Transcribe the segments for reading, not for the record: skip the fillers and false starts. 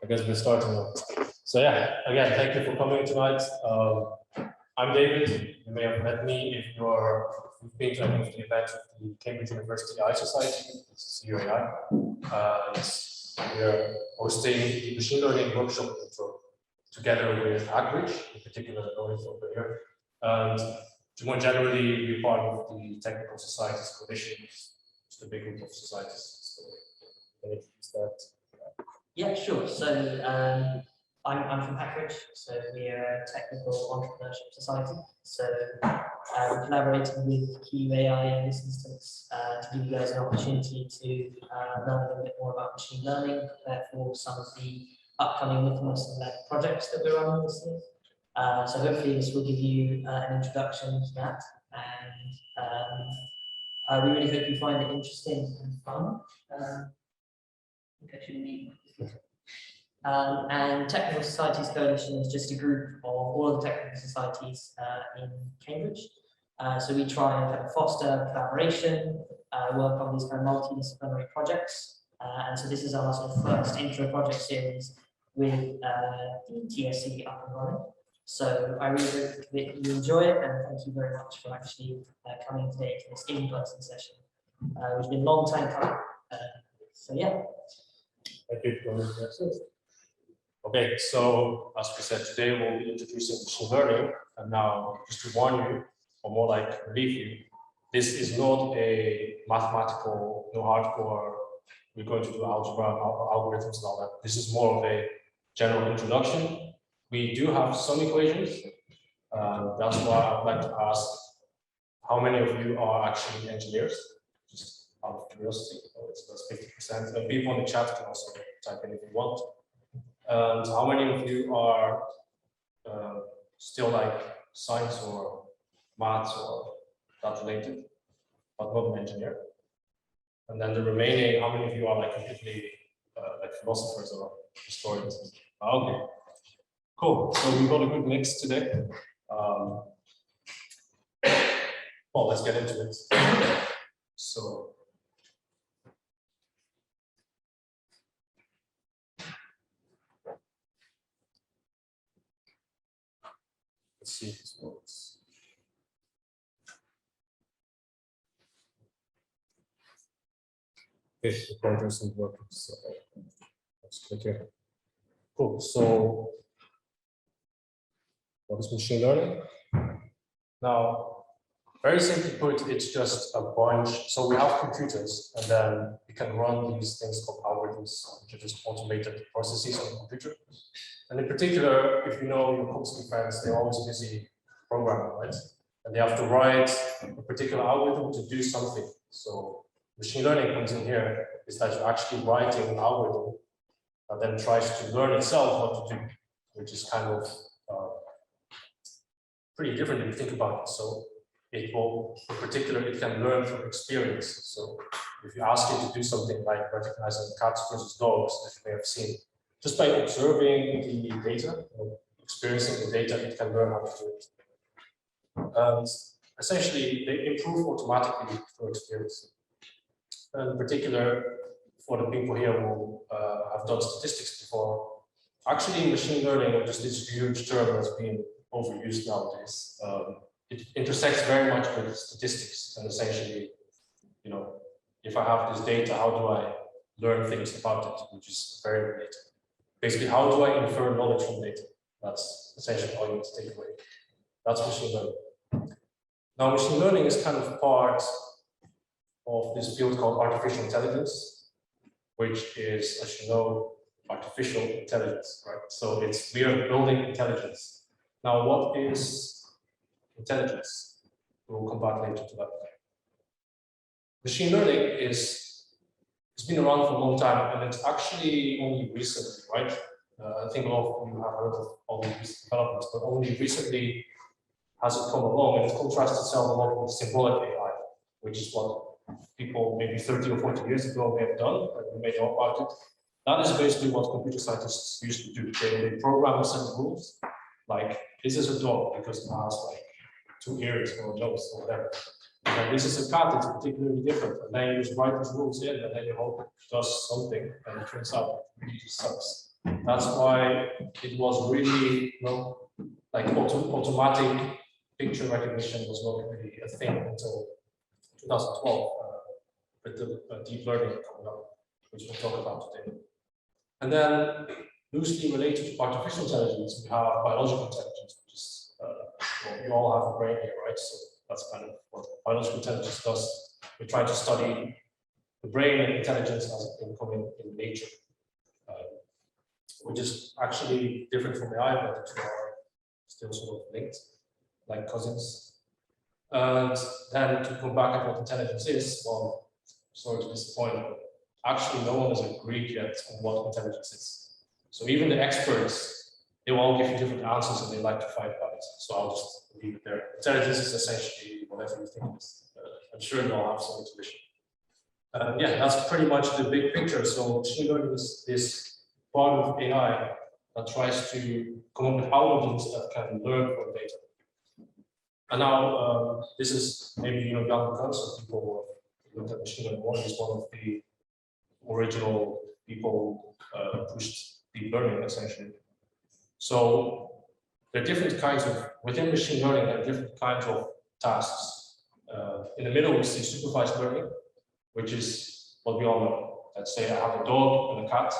I guess we're starting now. So yeah, again, thank you for coming tonight. I'm David. You may have met me if you've been to any of the events of the Cambridge University AI Society, it's CUAI. We're hosting the machine learning workshop intro together with Hackbridge, in particular Lohith over here. And to more generally be part of the Technical Societies Coalition, it's the big group of societies. So, can you introduce that? Yeah, sure. So I'm from Hackbridge, so we're a technical entrepreneurship society. So we're collaborating with CUAI in this instance to give you guys an opportunity to learn a little bit more about machine learning, prepare for some of the upcoming Michaelmas and led projects that we're running this year. So hopefully this will give you an introduction to that, and we really hope you find it interesting and fun. I think I should leave. And Technical Societies Coalition is just a group of all of the technical societies in Cambridge. So we try and kind of foster collaboration, work on these kind of multidisciplinary projects. And so this is our sort of first intro project series with the TSC up and running. So I really hope that you enjoy it, and thank you very much for actually coming today to this in-person session, which has been a long time coming. So yeah. Thank you for the Okay, so as we said, today we'll be introducing machine learning, and now just to warn you, or more like relieve you, this is not a mathematical, no hardcore, we're going to do algebra, algorithms and all that. This is more of a general introduction. We do have some equations. That's why I'd like to ask, how many of you are actually engineers? Just out of curiosity, it's 50%. And people in the chat can also type in if you want. And how many of you are still like science or maths or that related, but not an engineer? And then the remaining, how many of you are like completely like philosophers or historians? Okay, cool. So we've got a good mix today. Well, let's get into it. So. Let's see if this works. Okay, the pointer isn't working, so let's click here. Cool. So, what is machine learning? Now, very simply put, it's just a bunch. So we have computers, and then we can run these things called algorithms, which are just automated processes on the computer. And in particular, if you know your Kotlin friends, they're always busy programming, right? And they have to write a particular algorithm to do something. So machine learning comes in here, is that you're actually writing an algorithm that then tries to learn itself what to do, which is kind of pretty different if you think about it. So it will, in particular, it can learn from experience. So if you ask it to do something like recognizing cats versus dogs, as you may have seen, just by observing the data, experiencing the data, it can learn how to do it. And essentially, they improve automatically through experience. And in particular, for the people here who have done statistics before, actually machine learning, or just this huge term that's been overused nowadays, it intersects very much with statistics. And essentially, you know, if I have this data, how do I learn things about it, which is very related. Basically, how do I infer knowledge from data? That's essentially all you need to take away. That's machine learning. Now, machine learning is kind of part of this field called artificial intelligence, which is, as you know, artificial intelligence, right? So we are building intelligence. Now, what is intelligence? We'll come back later to that. Machine learning it's been around for a long time, and it's actually only recently, right? I think a lot of you have heard of all these developments, but only recently has it come along, and it contrasts itself a lot with symbolic AI, which is what people maybe 30 or 40 years ago may have done, and we may know about it. That is basically what computer scientists used to do. They program a set of rules, like this is a dog because it has like 2 ears or a nose or whatever. And this is a cat, it's particularly different. And then you just write these rules in, and then you hope it does something, and it turns out it really just sucks. That's why it was really, like automatic picture recognition was not really a thing until 2012 with the deep learning coming up, which we'll talk about today. And then loosely related to artificial intelligence, we have biological intelligence, which is, well, you all have a brain here, right? So that's kind of what biological intelligence does. We try to study the brain and intelligence as it incoming in nature, which is actually different from AI, but the two are still sort of linked, like cousins. And then to come back at what intelligence is, well, sorry to disappoint, but actually no one has agreed yet on what intelligence is. So even the experts, they will all give you different answers and they like to fight about it. So I'll just leave it there. Intelligence is essentially whatever you think it is. I'm sure you all have some intuition. Yeah, that's pretty much the big picture. So machine learning is this part of AI that tries to come up with algorithms that can learn from data. And now this is maybe young because people who looked at machine learning. One is one of the original people pushed deep learning essentially. So there are different kinds of within machine learning. There are different kinds of tasks. In the middle, we see supervised learning, which is what we all know. Let's say I have a dog and a cat,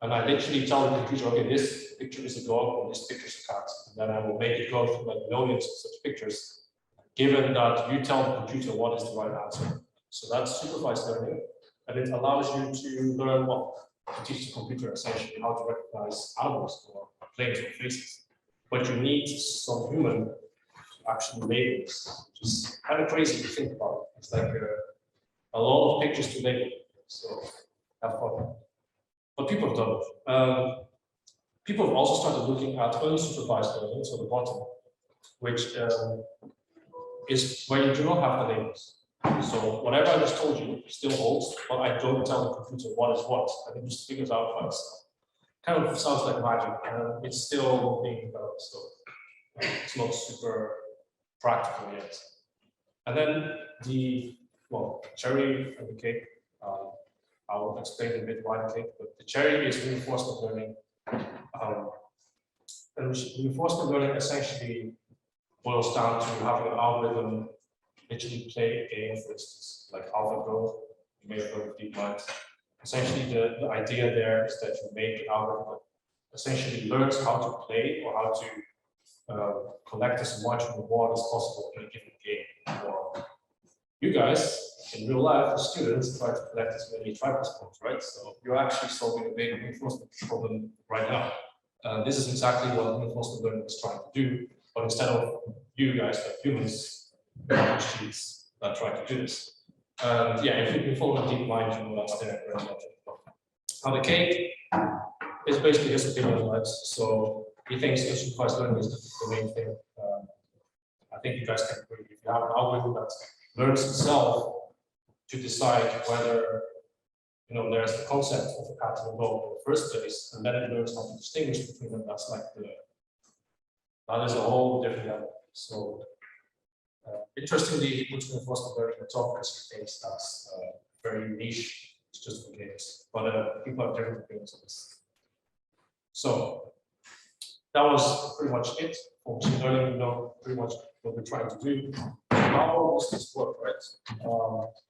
and I literally tell the computer, okay, this picture is a dog or this picture is a cat. And then I will make it go through like millions of such pictures, given that you tell the computer what is the right answer. So that's supervised learning, and it allows you to learn what to teach the computer essentially how to recognize animals or planes or faces. But you need some human to actually label this, which is kind of crazy to think about. It's like a lot of pictures to label, so have fun. But people have done it. People have also started looking at unsupervised learning, so the bottom, which is where you do not have the labels. So whatever I just told you still holds, but I don't tell the computer what is what. And it just figures out by itself. Kind of sounds like magic, and it's still being developed, so it's not super practical yet. And then the cherry and the cake. I'll explain a bit why the cake, but the cherry is reinforcement learning. And reinforcement learning essentially boils down to having an algorithm literally play a game, for instance, like AlphaGo, you may have heard of DeepMind. Essentially, the idea there is that you make an algorithm that essentially learns how to play or how to collect as much reward as possible in a given game. Or you guys, in real life, the students try to collect as many triples points, right? So you're actually solving a big reinforcement problem right now. This is exactly what reinforcement learning is trying to do, but instead of you guys, like humans, machines that try to do this. Yeah, if you follow the DeepMind, you know that's there very much. Now the cake is basically his opinion, right? So he thinks unsupervised learning is the main thing. I think you guys can agree. If you have an algorithm that learns itself to decide whether there's the concept of a cat and a dog in the first place, and then it learns how to distinguish between them, that's like that is a whole different level. So interestingly, he puts reinforcement learning on top because he thinks that's very niche. It's just for games, but people have different opinions on this. So that was pretty much it for machine learning. You know pretty much what we're trying to do. How does this work, right?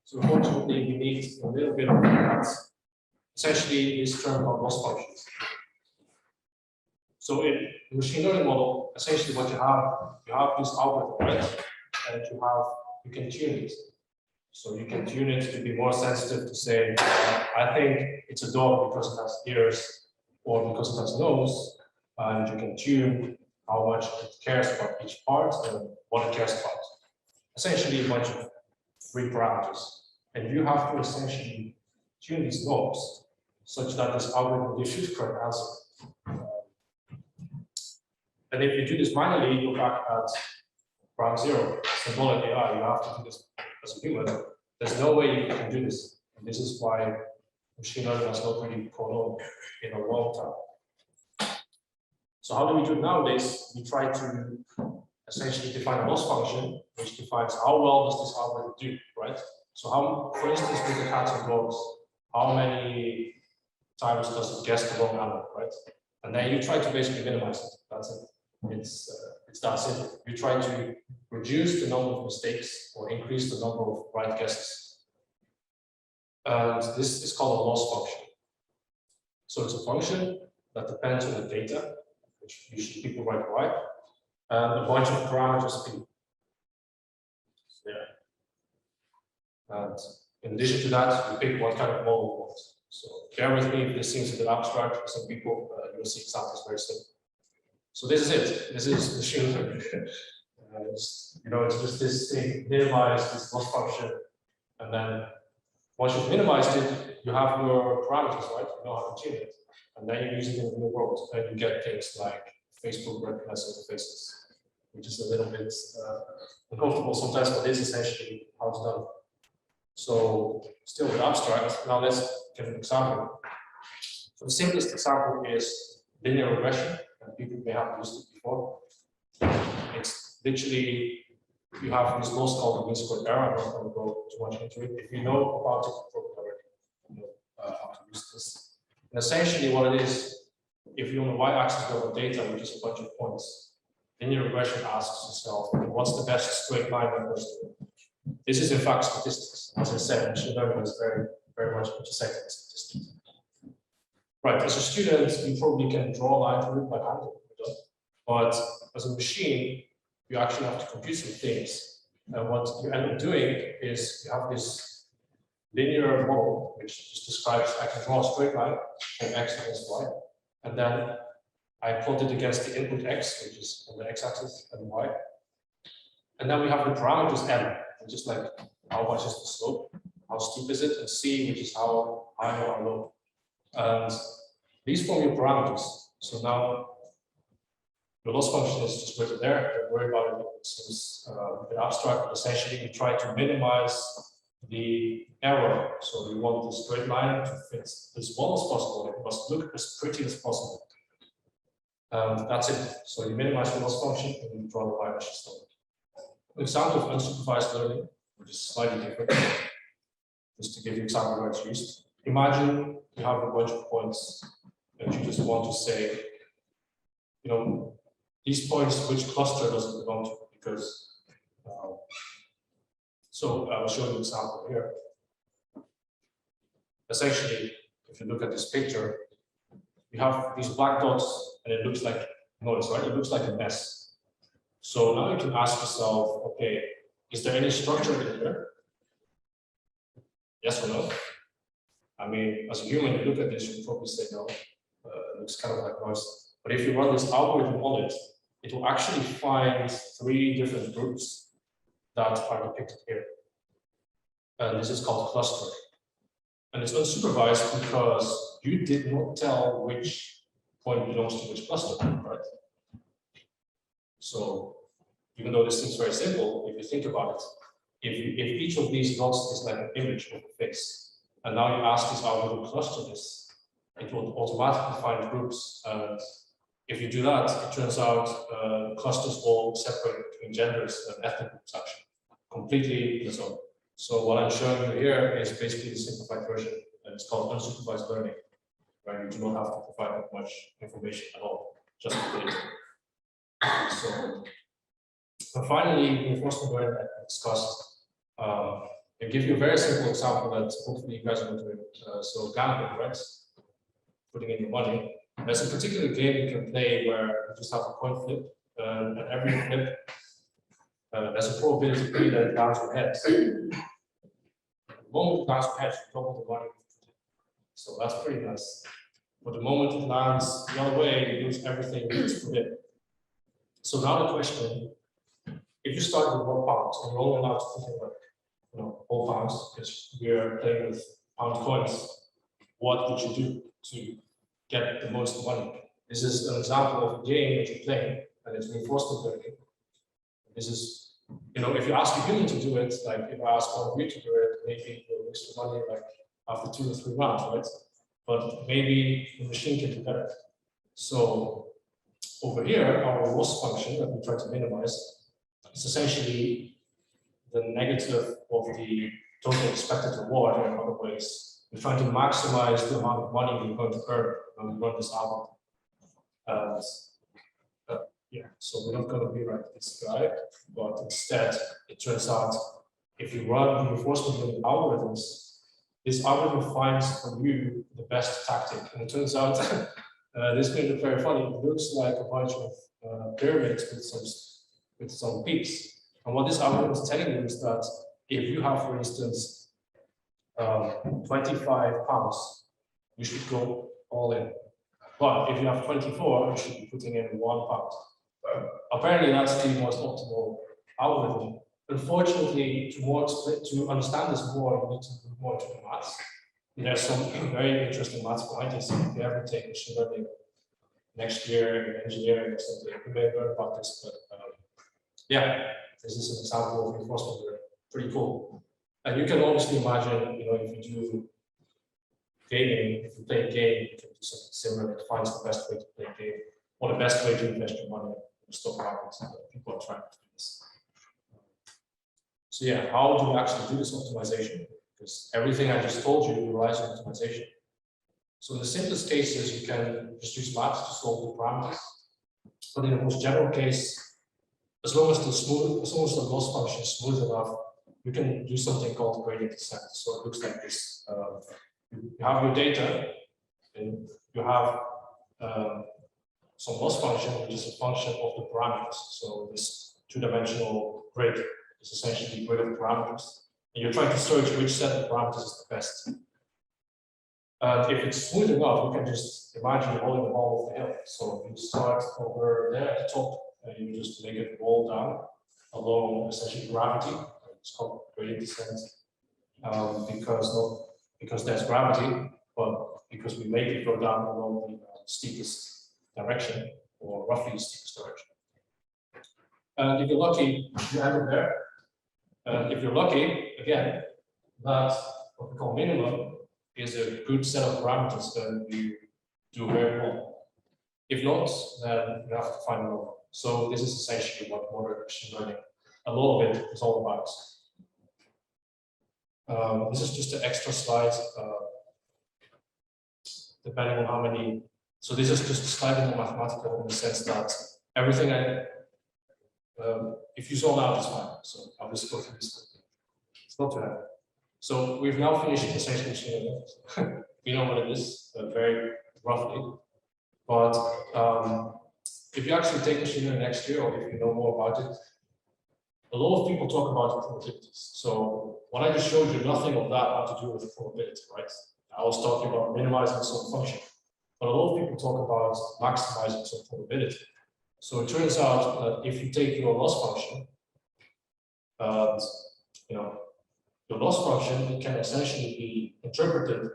So unfortunately, we need a little bit of that. Essentially, this term called loss functions. So in the machine learning model, essentially what you have this algorithm, right? And you can tune it. So you can tune it to be more sensitive to say, I think it's a dog because it has ears or because it has a nose. And you can tune how much it cares about each part and what it cares about. Essentially a bunch of free parameters. And you have to essentially tune these knobs such that this algorithm gives you the correct answer. And if you do this manually, you go back at ground zero, symbolic AI, you have to do this as a human. There's no way you can do this. And this is why machine learning has not really caught on in a long time. So how do we do it nowadays? We try to essentially define a loss function, which defines how well does this algorithm do, right? So how, for instance, with the cats and dogs, how many times because it guessed the wrong number, right? And then you try to basically minimize it. That's it. It's that simple. You try to reduce the number of mistakes or increase the number of right guesses. And this is called a loss function. So it's a function that depends on the data, which usually people write y, and a bunch of parameters p. There. And in addition to that, you pick what kind of model you want. So bear with me if this seems a bit abstract for some people. You'll see examples very soon. So this is it. This is machine learning. It's just this thing, minimize this loss function, and then once you've minimized it, you have your parameters, right? You know how to tune it, and then you use it in the real world, and you get things like Facebook recognizing the faces, which is a little bit uncomfortable sometimes, but it's essentially how it's done. So still with abstract. Now let's give an example. So the simplest example is linear regression, and people may have used it before. It's literally, you have this loss called the mean squared error. I'm not going to go too much into it. If you know about it, you probably already know how to use this. And essentially what it is, if you on the y-axis go with data, which is a bunch of points, linear regression asks itself, what's the best straight line that goes through? This is in fact statistics. As I said, machine learning is very, very much intersected with statistics. Right, as a student, you probably can draw a line through it by hand, but as a machine, you actually have to compute some things. And what you end up doing is you have this linear model, which just describes I can draw a straight line from x against y, and then I plot it against the input x, which is on the x-axis, and y. And then we have the parameters m, which is like how much is the slope, how steep is it, and c, which is how high or how low. And these form your parameters. So now the loss function is just written there. Don't worry about it. It seems a bit abstract, but essentially you try to minimize the error. So you want the straight line to fit as well as possible. It must look as pretty as possible. That's it. So you minimize the loss function and you draw the line as you start. An example of unsupervised learning, which is slightly different, just to give you an example where it's used. Imagine you have a bunch of points and you just want to say, these points, which cluster does it belong to? Because, so I'll show you an example here. Essentially, if you look at this picture, you have these black dots and it looks like noise, right? It looks like a mess. So now you can ask yourself, okay, is there any structure in here? Yes or no? I mean, as a human, you look at this, you probably say no. It looks kind of like noise. But if you run this algorithm on it, it will actually find 3 different groups that are depicted here. And this is called clustering. And it's unsupervised because you did not tell which point belongs to which cluster, right? So even though this seems very simple, if you think about it, if each of these dots is like an image of a face, and now you ask this algorithm to cluster this, it will automatically find groups. And if you do that, it turns out clusters all separate between genders and ethnic groups actually, completely in its own. So what I'm showing you here is basically the simplified version, and it's called unsupervised learning, where you do not have to provide that much information at all, just the data. So, and finally, reinforcement learning that I discussed. I'll give you a very simple example that hopefully you guys are going to do. So gambling, right? Putting in your money. There's a particular game you can play where you just have a coin flip, and every flip, there's a probability P that it lands on heads. The moment it lands on heads, you double the money. So that's pretty nice. But the moment it lands the other way, you lose everything that's put in. So now the question, if you start with £1 and you're only allowed to put in like, whole pounds, because we're playing with pound coins, what would you do to get the most money? This is an example of a game that you're playing, and it's reinforcement learning. This is, if you ask a human to do it, like if I ask one of you to do it, maybe you'll lose your money like after 2 or 3 rounds, right? But maybe the machine can do better. So over here, our loss function that we try to minimize is essentially the negative of the total expected reward, or in other ways, We're trying to maximize the amount of money we're going to earn when we run this algorithm. And yeah, so we're not going to rewrite this guy, but instead, it turns out if you run reinforcement learning algorithms, this algorithm finds for you the best tactic. And it turns out this may look very funny. It looks like a bunch of pyramids with some peaks. And what this algorithm is telling you is that if you have, for instance, 25 pounds, you should go all in. But if you have 24, you should be putting in 1 pound. Apparently, that's the most optimal algorithm. Unfortunately, to understand this more, you need to do more to the maths. There's some very interesting maths behind this. If you ever take machine learning next year in engineering or something, you may learn about this. But yeah, this is an example of reinforcement learning. Pretty cool. And you can obviously imagine, if you do gaming, if you play a game, you can do something similar. It finds the best way to play a game, or the best way to invest your money in the stock market. People are trying to do this. So yeah, how do we actually do this optimization? Because everything I just told you relies on optimization. So in the simplest cases, you can just use maths to solve the parameters. But in the most general case, as long as the loss function is smooth enough, you can do something called gradient descent. So it looks like this. You have your data, and you have some loss function, which is a function of the parameters. So this two-dimensional grid is essentially a grid of parameters. And you're trying to search which set of parameters is the best. And if it's smooth enough, you can just imagine rolling the ball off the hill. So you start over there at the top, and you just make it roll down along essentially gravity. It's called gradient descent because there's gravity, but because we make it go down along the steepest direction, or roughly the steepest direction. And if you're lucky, you end up there. And if you're lucky, again, that what we call minimum is a good set of parameters, then you do very well. If not, then you have to find another one. So this is essentially what modern machine learning, a lot of it is all about. This is just an extra slide, depending on how many. So this is just slightly more mathematical in the sense that everything if you zone out, it's fine. So I'll just go through this. It's not too heavy. So we've now finished essentially machine learning. We know what it is, very roughly. But if you actually take machine learning next year, or if you know more about it, a lot of people talk about probabilities. So what I just showed you, nothing of that had to do with probability, right? I was talking about minimizing some function. But a lot of people talk about maximizing some probability. So it turns out that if you take your loss function, and your loss function, it can essentially be interpreted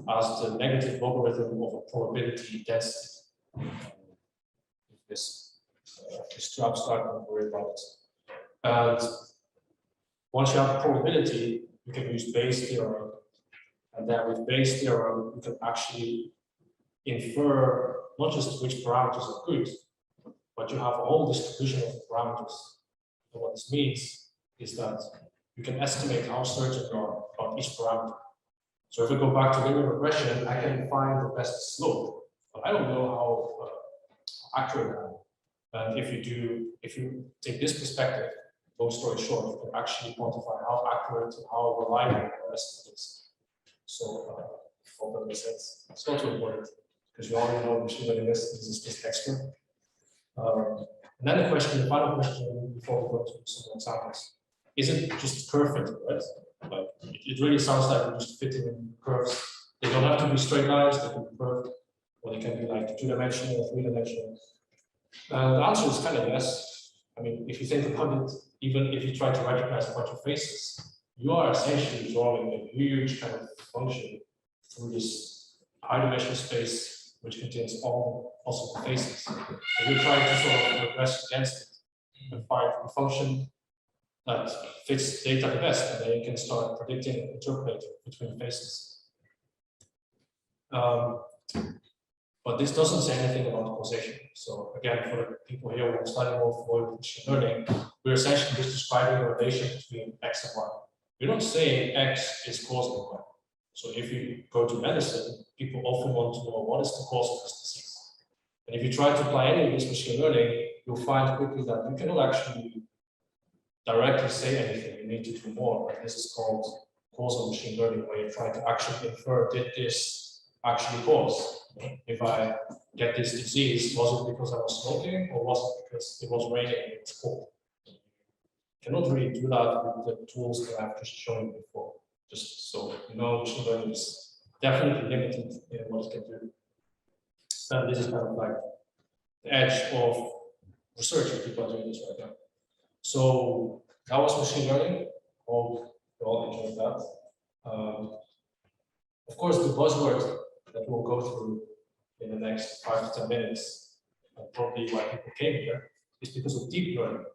as the negative logarithm of a probability density. This is too abstract, don't worry about it. And once you have a probability, you can use Bayes' theorem. And then with Bayes' theorem, you can actually infer not just which parameters are good, but you have a whole distribution of parameters. And what this means is that you can estimate how certain you are about each parameter. So if we go back to linear regression, I can find the best slope, but I don't know how accurate I am. And if you take this perspective, long story short, you can actually quantify how accurate and how reliable the estimate is. So I hope that makes sense. It's not too important because you already know machine learning is. This is just extra. And then the final question before we go to some examples. Is it just curve fitting, right? Like it really sounds like we're just fitting in curves. They don't have to be straight lines, they can be curved, or they can be like two-dimensional or three-dimensional. The answer is kind of yes. I mean, if you think about it, even if you try to recognize a bunch of faces, you are essentially drawing a huge kind of function through this high-dimensional space, which contains all possible faces. And you're trying to sort of regress against it and find a function that fits data the best, and then you can start predicting and interpolating between faces. But this doesn't say anything about causation. So again, for the people here who are studying more for machine learning, we're essentially just describing a relation between X and Y. We're not saying X is causing Y. So if you go to medicine, people often want to know what is the cause of this disease. And if you try to apply any of this machine learning, you'll find quickly that you cannot actually directly say anything. You need to do more. And this is called causal machine learning, where you try to actually infer, did this actually cause? If I get this disease, was it because I was smoking, or was it because it was raining and it was cold? You cannot really do that with the tools that I've just shown you before. Just so you know, machine learning is definitely limited in what it can do. And this is kind of like the edge of research if people are doing this right now. So that was machine learning. Hope you all enjoyed that. Of course, the buzzword that we'll go through in the next 5 to 10 minutes, and probably why people came here, is because of deep learning,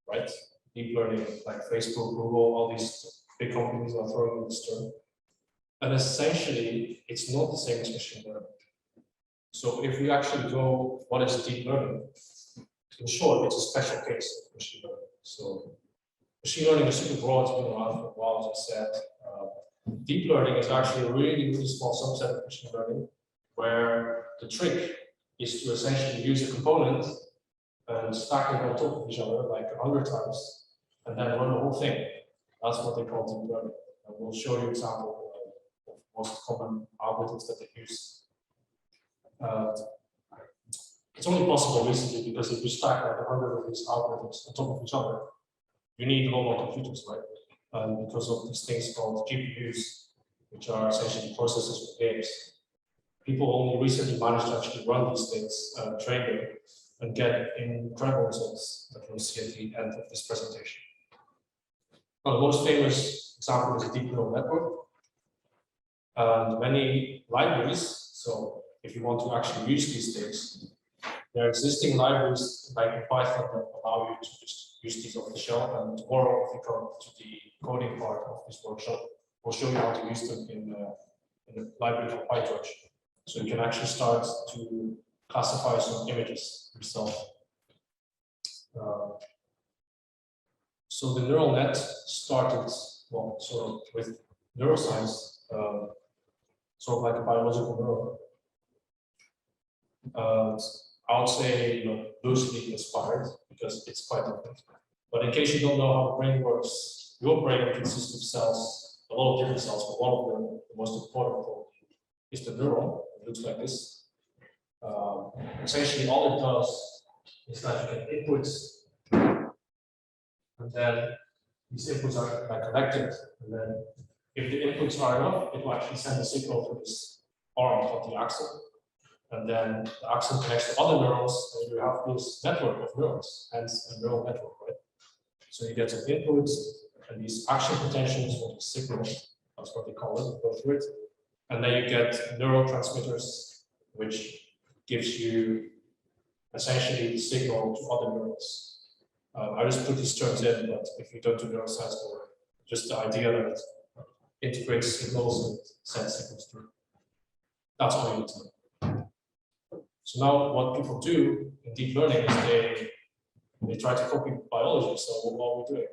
right? Deep learning, like Facebook, Google, all these big companies are throwing this term. And essentially, it's not the same as machine learning. So if we actually go, what is deep learning? In short, it's a special case of machine learning. So machine learning is super broad, it's been around for a while, as I said. Deep learning is actually a really small subset of machine learning, where the trick is to essentially use a component and stack it on top of each other like 100 times, and then run the whole thing. That's what they call deep learning. And we'll show you an example of most common algorithms that they use. It's only possible recently because if you stack like 100 of these algorithms on top of each other, you need a lot more computers, right? Because of these things called GPUs, which are essentially processors for games. People only recently managed to actually run these things, train them, and get incredible results that we'll see at the end of this presentation. Now, the most famous example is a deep neural network. And many libraries, so if you want to actually use these things, there are existing libraries like in Python that allow you to just use these off the shelf. And tomorrow, if you come to the coding part of this workshop, we'll show you how to use them in the library called PyTorch. So you can actually start to classify some images yourself. So the neural net started, well, sort of with neuroscience, sort of like a biological neuron. I would say, loosely inspired because it's quite different. But in case you don't know how the brain works, your brain consists of cells, a lot of different cells, but one of them, the most important probably, is the neuron. It looks like this. Essentially, all it does is that you get inputs, and then these inputs are connected, and then if the inputs are enough, it will actually send a signal to this arm called the axon. And then the axon connects to other neurons, and you have this network of neurons, hence a neural network, right? So you get some inputs, and these action potentials, or the signals, that's what they call it, go through it. And then you get neurotransmitters, which gives you essentially the signal to other neurons. I just put these terms in, but if you don't do neuroscience or just the idea that it integrates signals and sends signals through. That's all you need to know. So now what people do in deep learning is they try to copy biology. So what are we doing?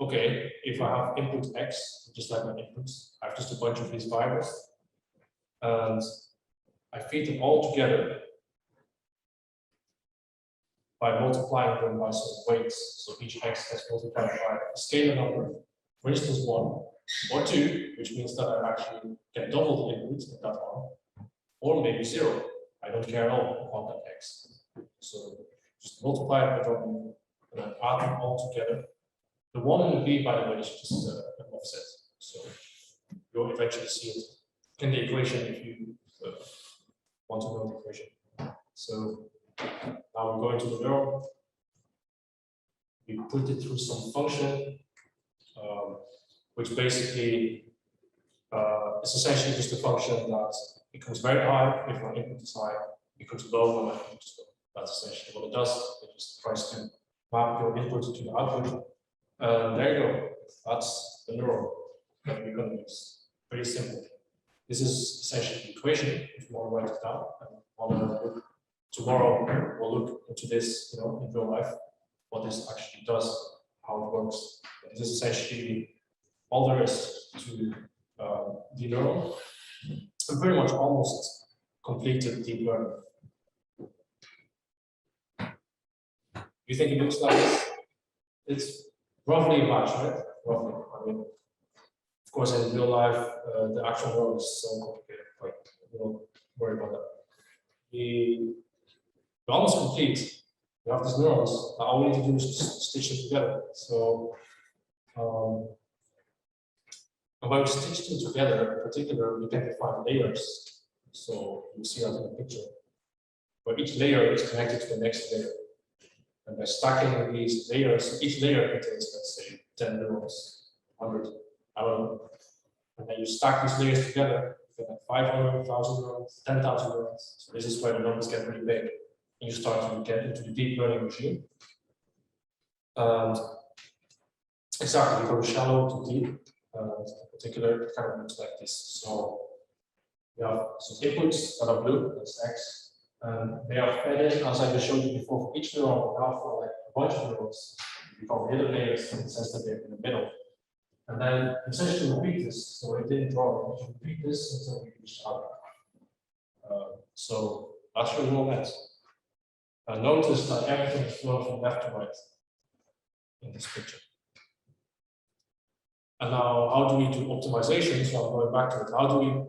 Okay, if I have input X, just like my inputs, I have just a bunch of these variables, and I feed them all together by multiplying them by some weights. So each X gets multiplied by a scalar number, for instance 1 or 2, which means that I actually get double the input in that one, or maybe 0. I don't care at all about that X. So just multiply it by double and then add them all together. The 1 and the B, by the way, is just an offset. So you'll eventually see it in the equation if you want to know the equation. So now we're going to the neuron. We put it through some function, which basically is essentially just a function that becomes very high if my input is high, becomes low when my input is low. That's essentially what it does. It just tries to map your input to the output. There you go. That's the neuron that we're going to use. Pretty simple. This is essentially the equation, if you want to write it down. And tomorrow we'll look into this, in real life, what this actually does, how it works. But this is essentially all there is to deep learning, and pretty much almost completed deep learning. You think it looks like this? It's roughly a match, right? Roughly. I mean, of course, in real life, the actual world is so complicated. Like, don't worry about that. We're almost complete. We have these neurons. All we need to do is just stitch them together. So, and when we stitch them together, in particular, we can define layers. So you see that in the picture. Where each layer is connected to the next layer. And by stacking these layers, each layer contains, let's say, 10 neurons, 100, I don't know. And then you stack these layers together, you get 500, 1,000 neurons, 10,000 neurons. So this is where the numbers get really big. And you start to get into the deep learning regime. And exactly, you go shallow to deep. In particular, it kind of looks like this. So we have some inputs that are blue, that's X. And they are fed in, as I just showed you before, for each neuron, now for like a bunch of neurons, we call middle layers in the sense that they're in the middle. And then essentially repeat this. So it didn't draw it. Repeat this until we reach out. So that's your neural net. And notice that everything is flowing from left to right in this picture. And now, how do we do optimization? So I'm going back to it. How do we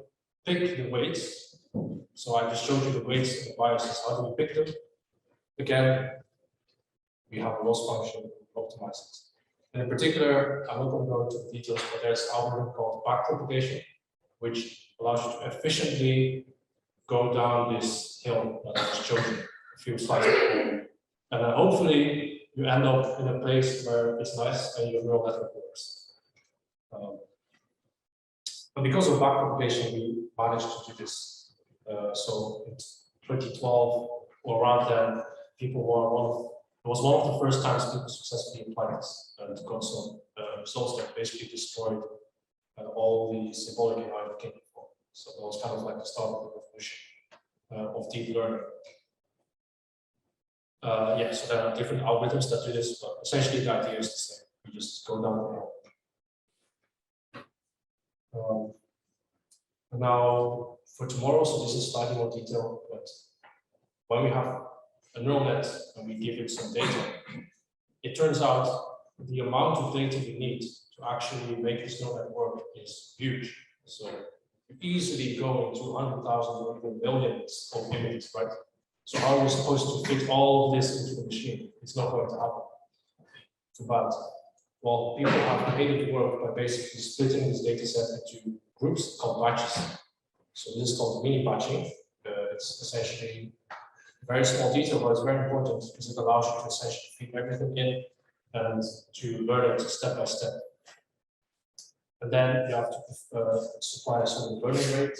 pick the weights? So I just showed you the weights and the biases. How do we pick them? Again, we have a loss function to optimize it. And in particular, I'm not going to go into the details, but there's an algorithm called backpropagation, which allows you to efficiently go down this hill that I just showed you a few slides before. And then hopefully you end up in a place where it's nice and your neural network works. And because of backpropagation, we managed to do this. So in 2012 or around then, people were it was one of the first times people successfully applied this and got some results that basically destroyed all the symbolic AI that came before. So that was kind of like the start of the revolution of deep learning. Yeah, so there are different algorithms that do this, but essentially the idea is the same. You just go down the hill. Now, for tomorrow, so this is slightly more detailed, but when we have a neural net and we give it some data, it turns out the amount of data we need to actually make this neural net work is huge. So you easily go into 100,000 or even millions of images, right? So how are we supposed to fit all of this into the machine? It's not going to happen. Too bad. Well, people have made it work by basically splitting this data set into groups called batches. So this is called mini batching. It's essentially very small detail, but it's very important because it allows you to essentially feed everything in and to learn it step by step. And then you have to supply a certain learning rate,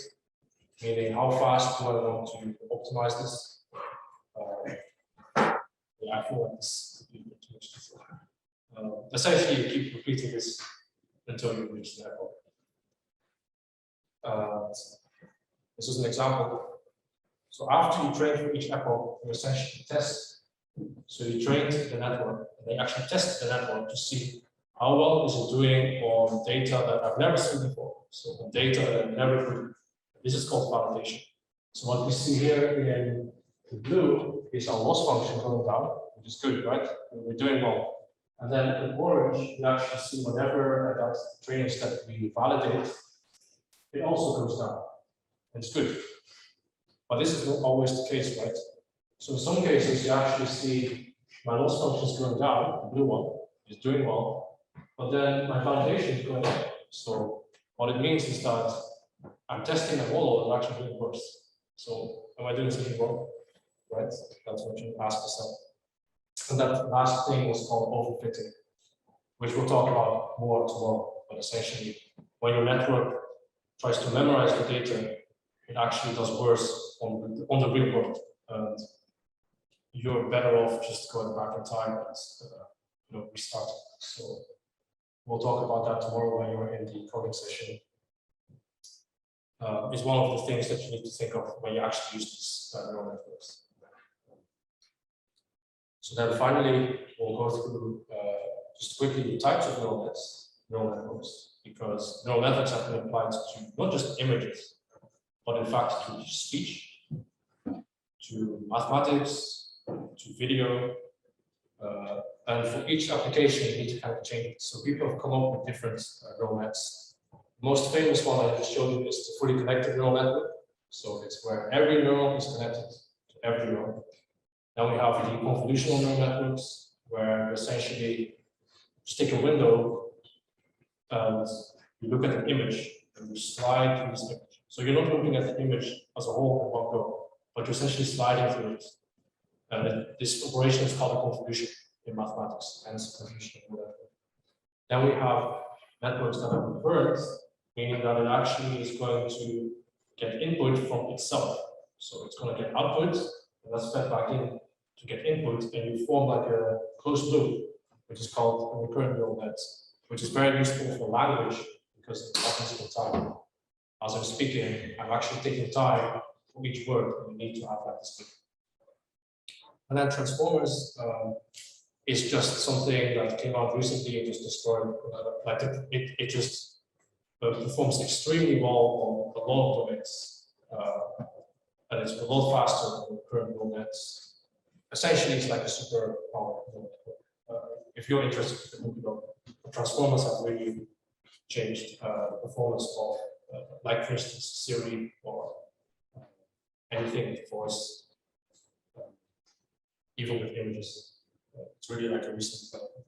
meaning how fast do I want to optimize this. Yeah, I feel like this could be a bit too much detail. Essentially, you keep repeating this until you reach the epoch. This is an example. So after you train for each epoch, you essentially test. So you trained the network, and they actually test the network to see how well is it doing on data that I've never seen before. So on data that I've never put. This is called validation. So what we see here in the blue is our loss function going down, which is good, right? We're doing well. And then in orange, you actually see whenever that training step we validate, it also goes down. It's good. But this is not always the case, right? So in some cases, you actually see my loss function is going down, the blue one is doing well, but then my validation is going up. So what it means is that I'm testing a model and actually doing worse. So am I doing something wrong? Right? That's what you ask yourself. And that last thing was called overfitting, which we'll talk about more tomorrow. But essentially, when your network tries to memorize the data, it actually does worse on the real world. And you're better off just going back in time and restart. So we'll talk about that tomorrow when you're in the coding session. Is one of the things that you need to think of when you actually use these neural networks. So then finally, we'll go through just quickly the types of neural networks. because neural networks have been applied to not just images, but in fact to speech, to mathematics, to video, and for each application you need to kind of change it. So people have come up with different neural nets. The most famous one I just showed you is the fully connected neural network. So it's where every neuron is connected to every neuron. Then we have the convolutional neural networks, where you essentially stick a window and you look at an image and you slide through this image. So you're not looking at the image as a whole in one go, but you're essentially sliding through it. And this operation is called a convolution in mathematics, hence convolutional neural network. Then we have networks that are recurrent, meaning that it actually is going to get input from itself. So it's going to get output, and that's fed back in to get input, and you form like a closed loop, which is called a recurrent neural net, which is very useful for language because it happens in time. As I'm speaking, I'm actually taking time for each word, and you need to have that distinct. And then transformers is just something that came out recently and just destroyed. It just performs extremely well on a lot of domains, and it's a lot faster than current neural nets. Essentially, it's like a super power neural network. If you're interested in looking up, transformers have really changed the performance of, like for instance, Siri or anything with voice, even with images. It's really like a recent development.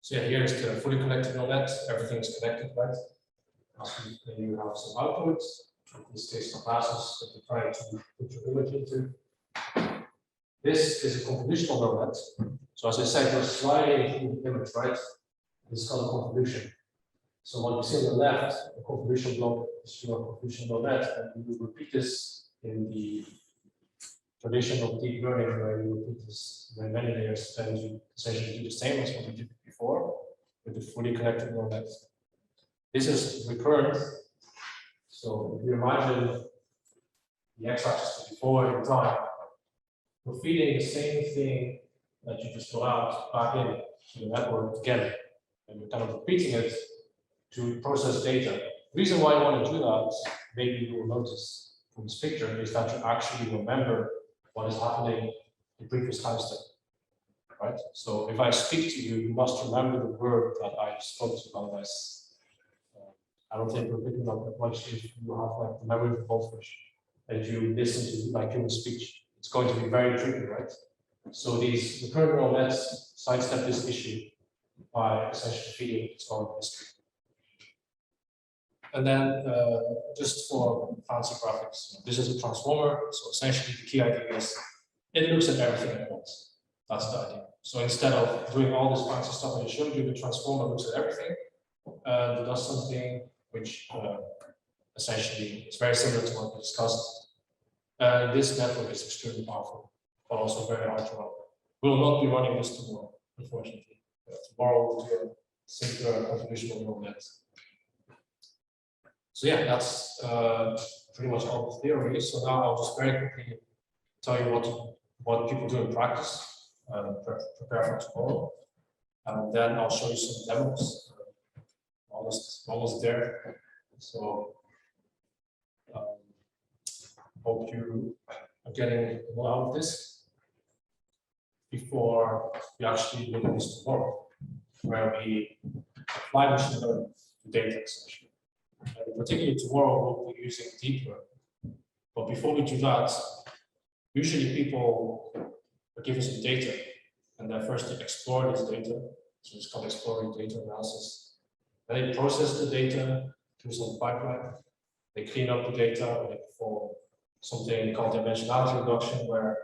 So yeah, here is the fully connected neural net. Everything is connected, right? Then you have some outputs. In this case, some classes that you're trying to put your image into. This is a convolutional neural net. So as I said, you're sliding through the image, right? This is called a convolution. So what you see on the left, the convolution block is your convolutional neural net, and you will repeat this in the tradition of deep learning, where you repeat this in many layers, and you essentially do the same as what we did before with the fully connected neural net. This is recurrent. So if you imagine the x-axis to before in time, we're feeding the same thing that you just got out back in to the network again, and we're kind of repeating it to process data. The reason why I want to do that, maybe you will notice from this picture, is that you actually remember what is happening in previous time step, right? So if I speak to you, you must remember the word that I spoke to, otherwise I don't think we're picking up that much if you have like the memory of a goldfish and you listen to like human speech. It's going to be very tricky, right? So these recurrent neural nets sidestep this issue by essentially feeding its own history. And then just for fancy graphics, this is a transformer. So essentially the key idea is it looks at everything at once. That's the idea. So instead of doing all this fancy stuff that I showed you, the transformer looks at everything and does something which essentially is very similar to what we discussed. And this network is extremely powerful, but also very hard to run. We will not be running this tomorrow, unfortunately. Tomorrow we'll do a simpler convolutional neural net. So yeah, that's pretty much all the theory. So now I'll just very quickly tell you what people do in practice, prepare for tomorrow, and then I'll show you some demos. Almost there. So hope you are getting a lot out of this before we actually look at this tomorrow, where we apply machine learning to data essentially. And particularly tomorrow, we'll be using deep learning. But before we do that, usually people are given some data, and they're first to explore this data. So it's called exploring data analysis. Then they process the data through some pipeline. They clean up the data, and they perform something called dimensionality reduction, where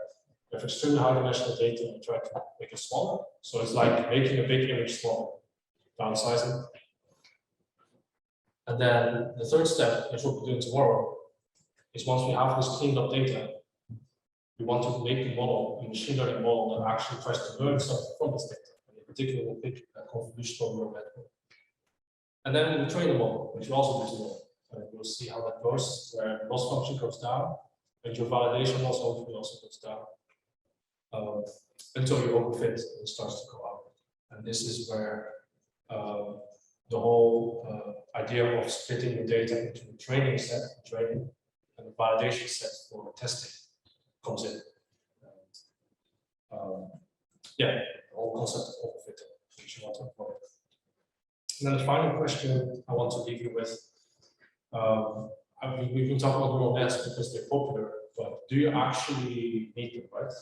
they have extremely high dimensional data and try to make it smaller. So it's like making a big image smaller, downsizing. And then the third step, which we'll be doing tomorrow, is once we have this cleaned up data, we want to make a model, a machine learning model that actually tries to learn something from this data. And in particular, we'll pick a convolutional neural network. And then we'll train the model, which we also do tomorrow. And we'll see how that goes, where the loss function goes down, and your validation loss hopefully also goes down, until you overfit and it starts to go out. And this is where the whole idea of splitting the data into a training set, training, and a validation set for testing comes in. Yeah, the whole concept of overfitting, which you want to avoid. And then the final question I want to leave you with, we've been talking about neural nets because they're popular, but do you actually need them, right?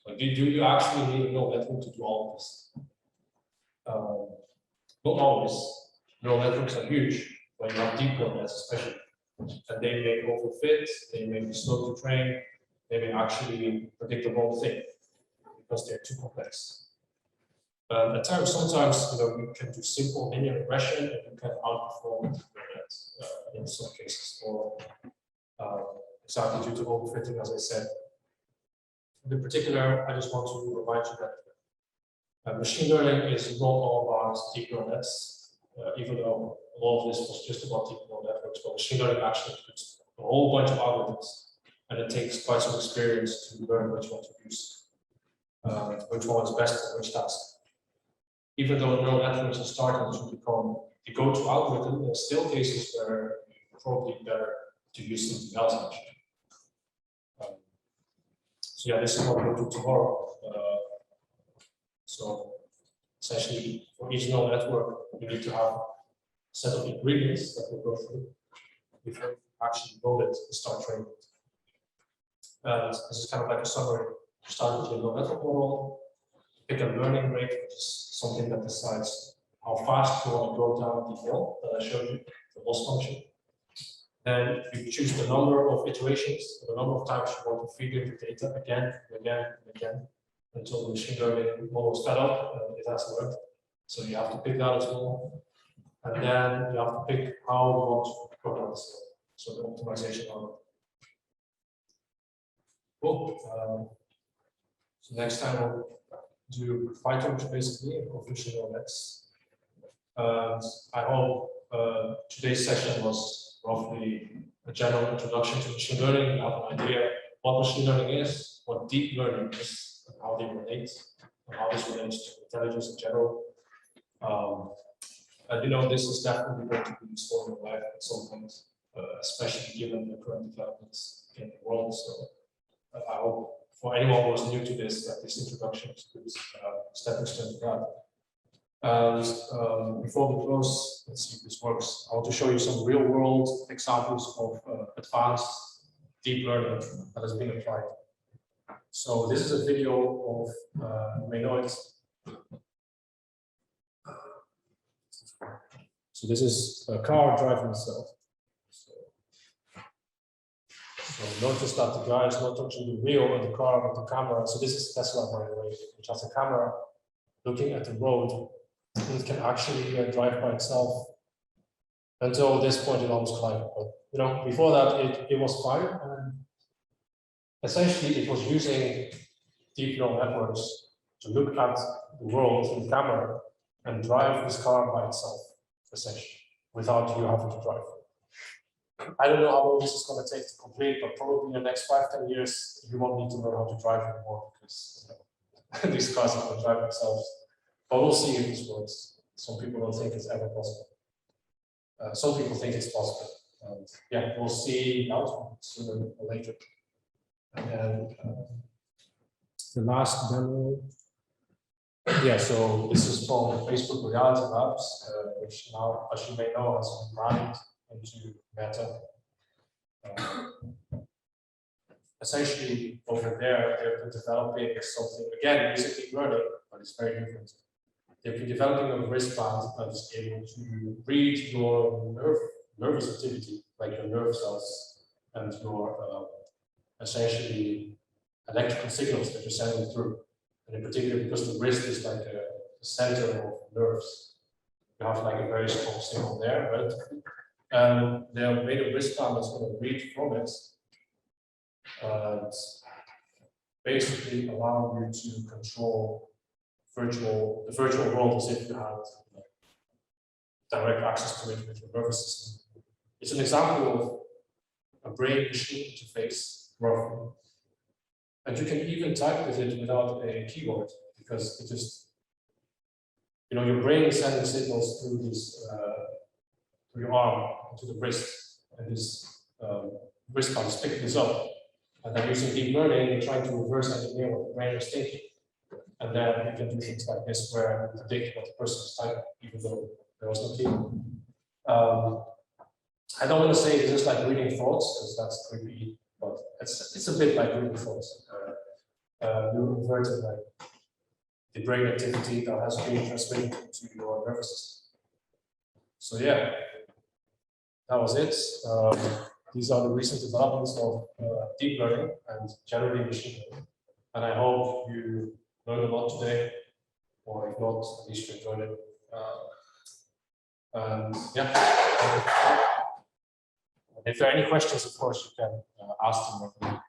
Like, do you actually need a neural network to do all of this? Not always. Neural networks are huge when you have deep neural nets, especially. And they may overfit, they may be slow to train, they may actually predict the wrong thing because they're too complex. At times, sometimes you can do simple linear regression and you can outperform deep neural nets in some cases, or exactly due to overfitting, as I said. In particular, I just want to remind you that machine learning is not all about deep neural nets, even though a lot of this was just about deep neural networks, but machine learning actually includes a whole bunch of algorithms, and it takes quite some experience to learn which one to use, which one is best for which task. Even though neural networks are starting to become the go-to algorithm, there are still cases where it's probably better to use something else actually. So yeah, this is what we'll do tomorrow. So essentially, for each neural network, you need to have a set of ingredients that we'll go through before you actually build it and start training it. And this is kind of like a summary. You start with your neural network model, pick a learning rate, which is something that decides how fast you want to go down the hill that I showed you, the loss function. Then you choose the number of iterations, the number of times you want to feed in the data again and again and again until the machine learning model is fed up and it has learned. So you have to pick that as well. And then you have to pick how you want to go down the hill. So the optimization algorithm. Cool. So next time we'll do PyTorch basically and convolutional nets. I hope today's session was roughly a general introduction to machine learning. You have an idea what machine learning is, what deep learning is, and how they relate, and how this relates to intelligence in general. And this is definitely going to be useful in your life at some point, especially given the current developments in the world. So I hope for anyone who is new to this, that this introduction is a good stepping stone to that. And before we close, let's see if this works. I want to show you some real-world examples of advanced deep learning that has been applied. So this is a video of, you may know it. So this is a car driving itself. So not just that the guy is not touching the wheel of the car, but the camera. So this is Tesla, by the way, which has a camera looking at the road. It can actually drive by itself. Until this point, it almost climbed. But before that, it was fine. And essentially, it was using deep neural networks to look at the world through the camera and drive this car by itself, essentially, without you having to drive. I don't know how long this is going to take to complete, but probably in the next 5–10 years, you won't need to learn how to drive anymore because these cars are going to drive themselves. But we'll see if this works. Some people don't think it's ever possible. Some people think it's possible. And yeah, we'll see out sooner or later. And then the last demo. Yeah, so this is from Facebook Reality Labs, which now, as you may know, has been branded into Meta. Essentially, over there, they've been developing something, again, using deep learning, but it's very different. They've been developing a wristband that is able to read your nervous activity, like your nerve cells and your essentially electrical signals that you're sending through. And in particular, because the wrist is like a center of nerves, you have like a very strong signal there, right? And they have made a wristband that's going to read from it and basically allow you to control the virtual world as if you had direct access to it with your nervous system. It's an example of a brain-machine interface, roughly. And you can even type with it without a keyboard because it just you know, your brain is sending signals through this, through your arm to the wrist, and this wristband is picking this up. And then using deep learning, you're trying to reverse engineer what the brain is thinking. And then you can do things like this where you predict what the person is typing, even though there was no keyboard. I don't want to say it's just like reading thoughts, because that's creepy, but it's a bit like reading thoughts. You're inverting like the brain activity that has been transmitted to your nervous system. So yeah, that was it. These are the recent developments of deep learning and generally machine learning. And I hope you learned a lot today, or if not, at least you enjoyed it. And yeah. If there are any questions, of course, you can ask them.